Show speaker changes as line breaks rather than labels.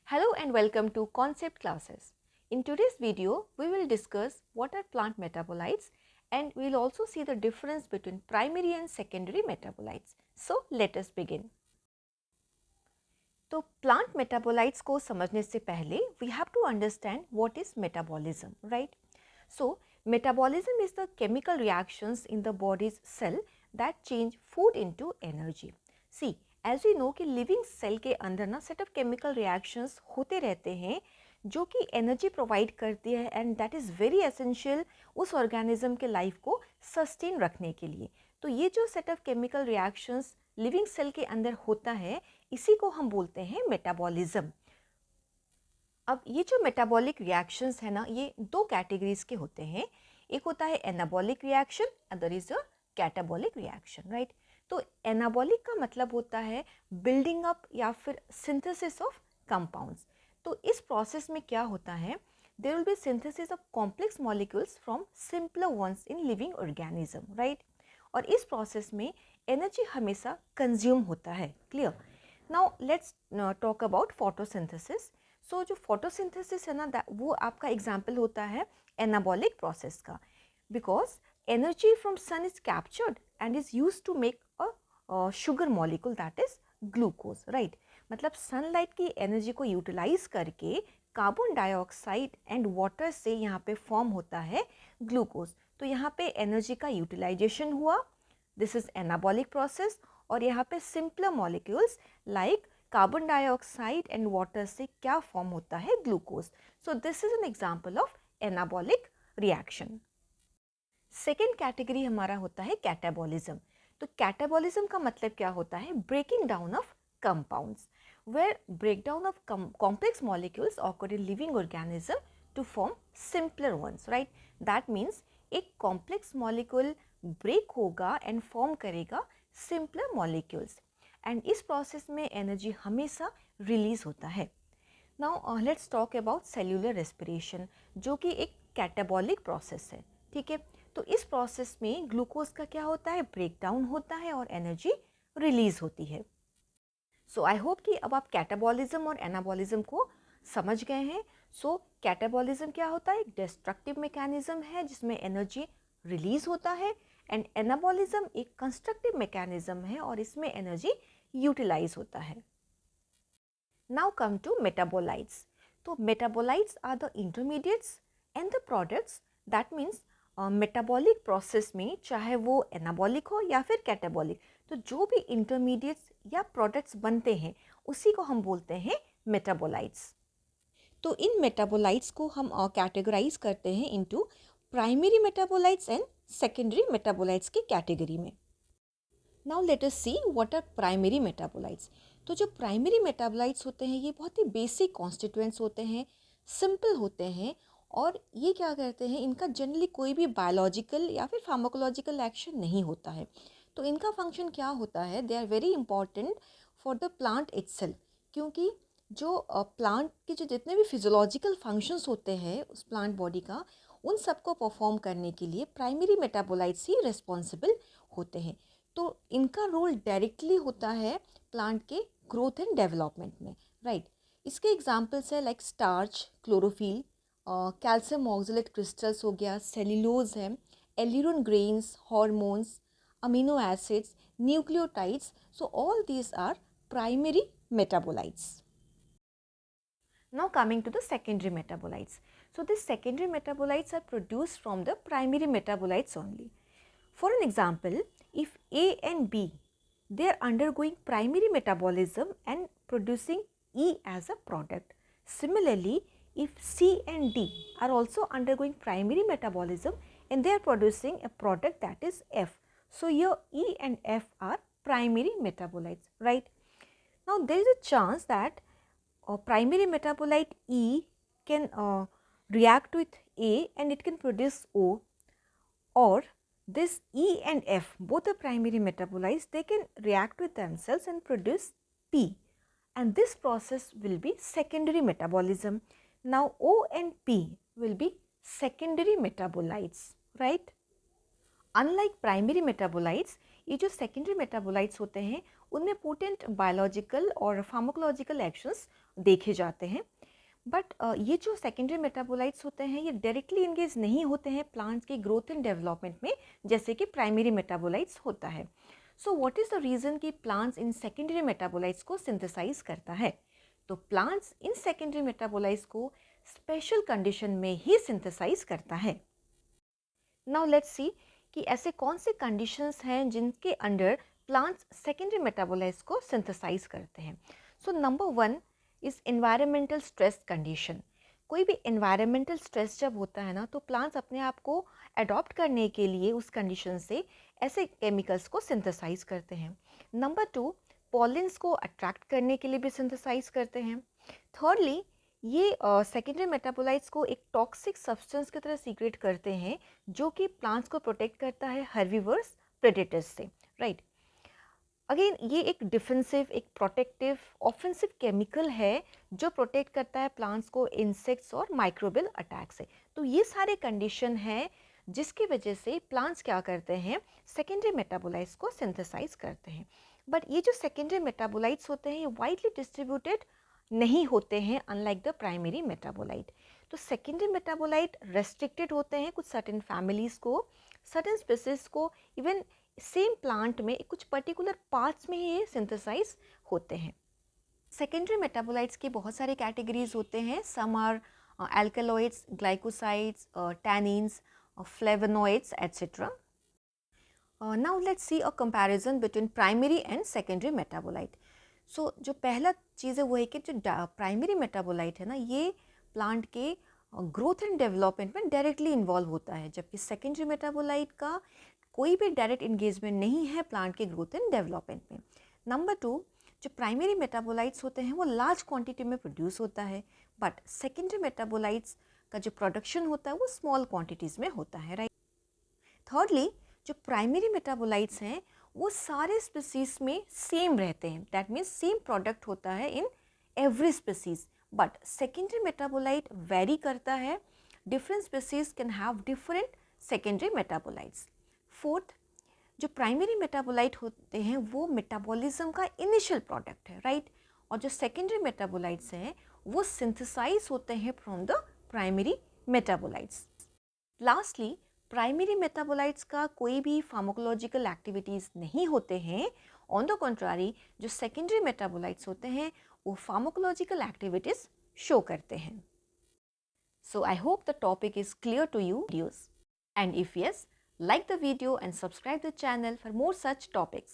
Hello and welcome to Concept Classes. In today's video, we will discuss what are plant metabolites and we will also see the difference between primary and secondary metabolites. So, let us begin. तो plant metabolites को समझने से पहले we have to understand what is metabolism, right? So, metabolism is the chemical reactions in the body's cell that change food into energy. See, as we know कि living cell के अंदर ना set of chemical reactions होते रहते हैं जो कि energy provide करती है and that is very essential उस ऑर्गेनिज्म के लाइफ को सस्टेन रखने के लिए. तो ये जो set of chemical reactions living cell के अंदर होता है इसी को हम बोलते हैं मेटाबॉलिज्म. अब ये जो मेटाबॉलिक रिएक्शंस है ना ये दो कैटेगरीज के होते हैं. एक होता है anabolic reaction, other is a catabolic reaction, right. तो एनाबॉलिक का मतलब होता है बिल्डिंग अप या फिर सिंथेसिस ऑफ कंपाउंड्स. तो इस प्रोसेस में क्या होता है, there will be synthesis of complex molecules from simpler ones in living organism, right. और इस प्रोसेस में एनर्जी हमेशा कंज्यूम होता है. Clear. Now let's talk about photosynthesis. So जो फोटोसिंथेसिस है ना वो आपका एग्जाम्पल होता है एनाबॉलिक प्रोसेस का, because energy from sun is captured and is used to make a sugar molecule that is glucose, right. मतलब सनलाइट की एनर्जी को यूटिलाइज करके कार्बन डाइऑक्साइड एंड वाटर से यहाँ पे फॉर्म होता है ग्लूकोज. तो यहाँ पे एनर्जी का यूटिलाइजेशन हुआ, दिस इज एनाबॉलिक प्रोसेस. और यहाँ पे simpler molecules like carbon dioxide and water से क्या फॉर्म होता है glucose. So this is an example of anabolic reaction. Second category हमारा होता है कैटाबॉलिज्म. तो कैटाबॉलिज्म का मतलब क्या होता है, breaking down of compounds, where breakdown of complex molecules occur in living organism to form simpler ones, right. That means एक कॉम्प्लेक्स मॉलिक्यूल ब्रेक होगा एंड फॉर्म करेगा सिंपलर मॉलिक्यूल्स एंड इस प्रोसेस में एनर्जी हमेशा रिलीज होता है. Now let's talk about cellular respiration जो कि एक कैटाबॉलिक प्रोसेस है. ठीक है. तो इस प्रोसेस में ग्लूकोज का क्या होता है, ब्रेकडाउन होता है और एनर्जी रिलीज होती है. सो आई होप कि अब आप कैटाबॉलिज्म और एनाबॉलिज्म को समझ गए हैं. सो कैटाबॉलिज्म क्या होता है, एक डिस्ट्रक्टिव मैकेनिज्म है जिसमें एनर्जी रिलीज होता है एंड एनाबॉलिज्म एक कंस्ट्रक्टिव मैकेनिज्म है और इसमें एनर्जी यूटिलाइज होता है. Now come to metabolites. तो metabolites are the intermediates and the products. That means metabolic process में चाहे वो एनाबॉलिक हो या फिर कैटाबॉलिक, तो जो भी इंटरमीडिएट्स या प्रोडक्ट्स बनते हैं उसी को हम बोलते हैं मेटाबोलाइट्स. तो इन मेटाबोलाइट्स को हम कैटेगराइज करते हैं into primary metabolites and secondary metabolites की कैटेगरी में. Now let us see what are primary metabolites. तो जो प्राइमरी मेटाबोलाइट्स होते हैं ये बहुत ही बेसिक कॉन्स्टिट्यूएंट्स होते हैं, सिंपल होते हैं और ये क्या करते हैं, इनका जनरली कोई भी बायोलॉजिकल या फिर फार्माकोलॉजिकल एक्शन नहीं होता है. तो इनका फंक्शन क्या होता है, they are very important for the plant itself, क्योंकि जो प्लांट के जो जितने भी फिजियोलॉजिकल फंक्शंस होते हैं उस प्लांट बॉडी का, उन सबको परफॉर्म करने के लिए प्राइमरी मेटाबोलाइट्स ही रिस्पॉन्सिबल होते हैं. तो इनका रोल डायरेक्टली होता है प्लांट के ग्रोथ एंड डेवलपमेंट में, राइट. इसके एग्जाम्पल्स है like starch, chlorophyll, calcium oxalate crystals हो गया, सेल्यूलोज है, aleurone grains, hormones, amino acids, nucleotides. So all these are primary metabolites. Now coming to the secondary metabolites. So these secondary metabolites are produced from the primary metabolites only. For an example, if A and B, they are undergoing primary metabolism and producing E as a product. Similarly, if C and D are also undergoing primary metabolism and they are producing a product that is F. So here E and F are primary metabolites, right? Now there is a chance that primary metabolite E can react with A and it can produce O, or this E and F, both the primary metabolites, they can react with themselves and produce P, and this process will be secondary metabolism. Now O and P will be secondary metabolites, right. Unlike primary metabolites, ये जो secondary metabolites होते हैं उनमें potent biological और pharmacological actions देखे जाते हैं। But ये जो सेकेंडरी मेटाबोलाइट्स होते हैं ये डायरेक्टली इंगेज नहीं होते हैं प्लांट्स की ग्रोथ एंड डेवलपमेंट में, जैसे कि प्राइमरी मेटाबोलाइट्स होता है। So what is the reason कि प्लांट्स इन सेकेंडरी मेटाबोलाइट्स को सिंथेसाइज करता है? तो प्लांट्स इन सेकेंडरी मेटाबोलाइट्स को स्पेशल कंडीशन में ही सिंथेसाइज करता है। नाउ लेट्स सी कि ऐसे कौन से कंडीशंस हैं जिनके अंडर प्लांट्स सेकेंडरी मेटाबोलाइट्स को सिंथेसाइज करते हैं। So number 1 is environmental stress condition. कोई भी एनवायरमेंटल स्ट्रेस जब होता है ना, तो प्लांट्स अपने आप को अडॉप्ट करने के लिए उस कंडीशन से ऐसे केमिकल्स को सिंथेसाइज करते हैं। नंबर 2, पॉलिन्स को अट्रैक्ट करने के लिए भी सिंथेसाइज करते हैं। थर्डली, ये सेकेंडरी मेटाबोलाइट्स को एक टॉक्सिक सब्सटेंस की तरह सीक्रेट करते हैं, जो कि प्लांट्स को प्रोटेक्ट करता है हर्बीवर्स प्रेडेटर्स से, राइट। अगेन ये एक डिफेंसिव, एक प्रोटेक्टिव, ऑफेंसिव केमिकल है जो प्रोटेक्ट करता है प्लांट्स को इंसेक्ट्स और माइक्रोबियल अटैक से। तो ये सारे कंडीशन हैं जिसकी वजह से प्लांट्स क्या करते हैं, सेकेंडरी मेटाबोलाइट्स को सिंथेसाइज करते हैं। बट ये जो सेकेंडरी मेटाबोलाइट्स होते हैं ये वाइडली डिस्ट्रीब्यूटेड नहीं होते हैं, अनलाइक द प्राइमरी मेटाबोलाइट। तो सेकेंडरी मेटाबोलाइट रेस्ट्रिक्टेड होते हैं कुछ सर्टेन फैमिलीज़ को, सर्टेन स्पीसीज को, इवन सेम प्लांट में कुछ पर्टिकुलर पार्ट्स में ही ये सिंथेसाइज होते हैं। सेकेंडरी मेटाबोलाइट्स की बहुत सारे कैटेगरीज होते हैं। Some are alkaloids, glycosides, tannins, flavonoids, etc. Now let's see a comparison between primary and secondary metabolite. So जो पहला चीज़ है वो है कि जो प्राइमरी मेटाबोलाइट है ना, ये प्लांट के ग्रोथ एंड डेवलपमेंट में डायरेक्टली इन्वॉल्व होता है, जबकि सेकेंडरी मेटाबोलाइट का कोई भी डायरेक्ट इंगेजमेंट नहीं है प्लांट के ग्रोथ एंड डेवलपमेंट में। नंबर 2, जो प्राइमरी मेटाबोलाइट्स होते हैं वो लार्ज क्वांटिटी में प्रोड्यूस होता है, बट सेकेंडरी मेटाबोलाइट्स का जो प्रोडक्शन होता है वो स्मॉल क्वांटिटीज़ में होता है, राइट। थर्डली, जो प्राइमरी मेटाबोलाइट्स हैं वो सारे स्पीसीज में सेम रहते हैं, दैट मीन्स सेम प्रोडक्ट होता है in every species. But secondary metabolite very करता है, different species can have different secondary metabolites. Fourth, जो प्राइमरी मेटाबोलाइट होते हैं वो मेटाबॉलिज्म का इनिशियल प्रोडक्ट है, राइट। और जो सेकेंडरी मेटाबोलाइट्स हैं वो सिंथेसाइज होते हैं from the primary metabolites. Lastly, primary metabolites का कोई भी फार्माकोलॉजिकल एक्टिविटीज़ नहीं होते हैं। ऑन द कॉन्ट्रारी, जो सेकेंडरी मेटाबोलाइट्स होते हैं वो फार्माकोलॉजिकल एक्टिविटीज़ शो करते हैं। So I hope the topic is clear to you, and if yes, like the video and subscribe the channel for more such topics.